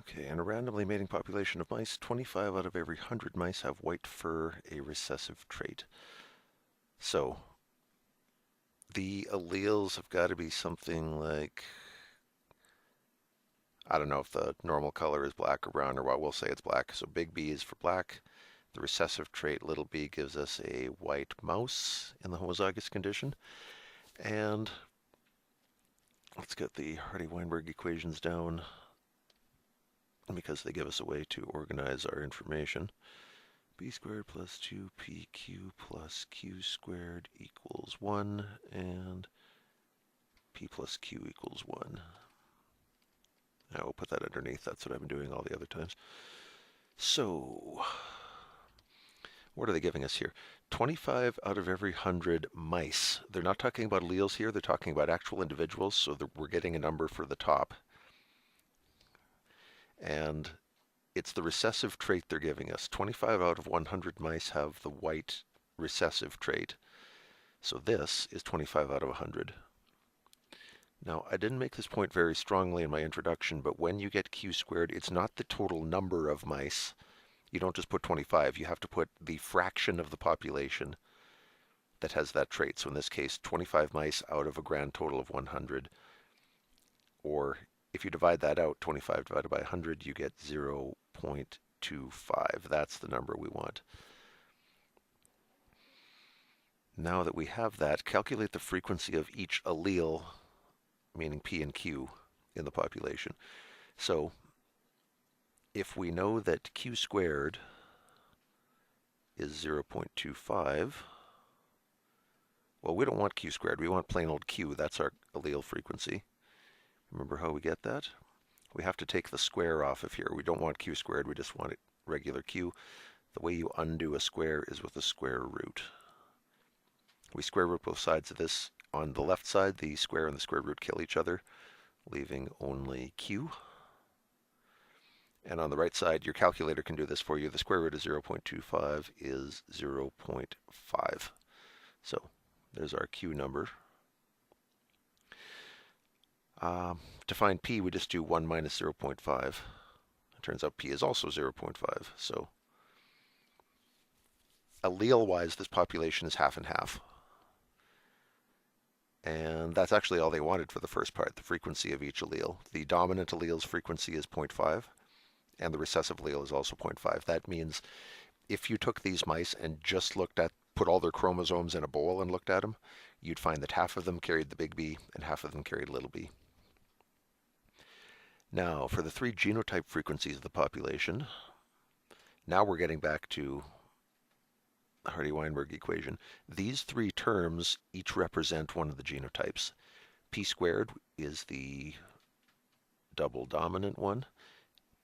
Okay, in a randomly mating population of mice, 25 out of every 100 mice have white fur, a recessive trait. So the alleles have got to be something like, I don't know if the normal color is black or brown or what, we'll say it's black. So big B is for black. The recessive trait, little b, gives us a white mouse in the homozygous condition. And let's get the Hardy-Weinberg equations down because they give us a way to organize our information. B squared plus 2pq plus q squared equals 1, and p plus q equals 1. I will put that underneath. That's what I've been doing all the other times. So, what are they giving us here? 25 out of every 100 mice. They're not talking about alleles here. They're talking about actual individuals, so we're getting a number for the top. And it's the recessive trait they're giving us. 25 out of 100 mice have the white recessive trait. So this is 25 out of 100. Now, I didn't make this point very strongly in my introduction, but when you get q squared, it's not the total number of mice. You don't just put 25. You have to put the fraction of the population that has that trait. So in this case, 25 mice out of a grand total of 100. Or if you divide that out, 25 divided by 100, you get 0.25. That's the number we want. Now that we have that, calculate the frequency of each allele, meaning P and Q, in the population. So if we know that Q squared is 0.25, well, we don't want Q squared. We want plain old Q. That's our allele frequency. Remember how we get that? We have to take the square off of here. We don't want Q squared. We just want it regular Q. The way you undo a square is with a square root. We square root both sides of this. On the left side, the square and the square root kill each other, leaving only Q. And on the right side, your calculator can do this for you. The square root of 0.25 is 0.5. So there's our Q number. To find P, we just do 1 minus 0.5. It turns out P is also 0.5. So allele-wise, this population is half and half. And that's actually all they wanted for the first part, the frequency of each allele. The dominant allele's frequency is 0.5, and the recessive allele is also 0.5. That means if you took these mice and just put all their chromosomes in a bowl and looked at them, you'd find that half of them carried the big B and half of them carried little b. Now, for the 3 genotype frequencies of the population, now we're getting back to the Hardy-Weinberg equation. These 3 terms each represent one of the genotypes. P squared is the double dominant one.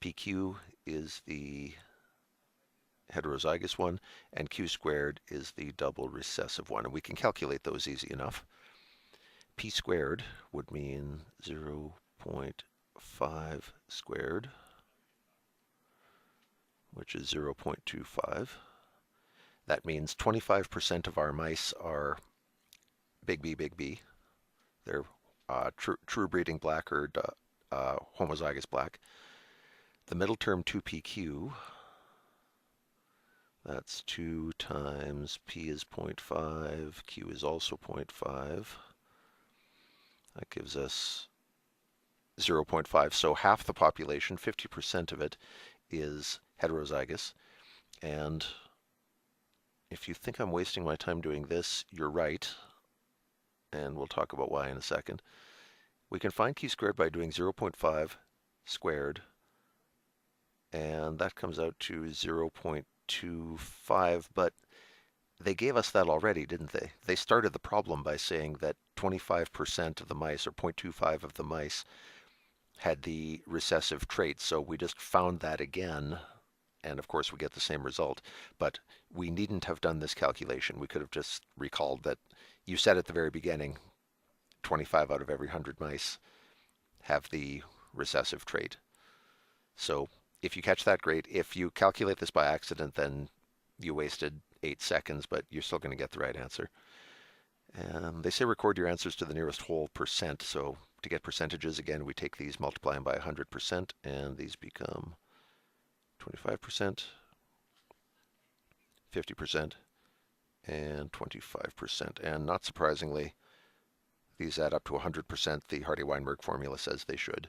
PQ is the heterozygous one, and Q squared is the double recessive one. And we can calculate those easy enough. P squared would mean 0.5 squared, which is 0.25. That means 25% of our mice are big B, big B. They're true breeding black or homozygous black. The middle term 2PQ, that's 2 times P is 0.5, Q is also 0.5. That gives us 0.5. So half the population, 50% of it, is heterozygous. And if you think I'm wasting my time doing this, you're right. And we'll talk about why in a second. We can find Q squared by doing 0.5 squared. And that comes out to 0.25. But they gave us that already, didn't they? They started the problem by saying that 25% of the mice, or 0.25 of the mice, had the recessive trait. So we just found that again. And of course, we get the same result. But we needn't have done this calculation. We could have just recalled that you said at the very beginning, 25 out of every 100 mice have the recessive trait. So if you catch that, great. If you calculate this by accident, then you wasted 8 seconds, but you're still going to get the right answer. And they say record your answers to the nearest whole percent. So to get percentages, again, we take these, multiply them by 100%, and these become 25%, 50%, and 25%. And not surprisingly, these add up to 100%. The Hardy-Weinberg formula says they should.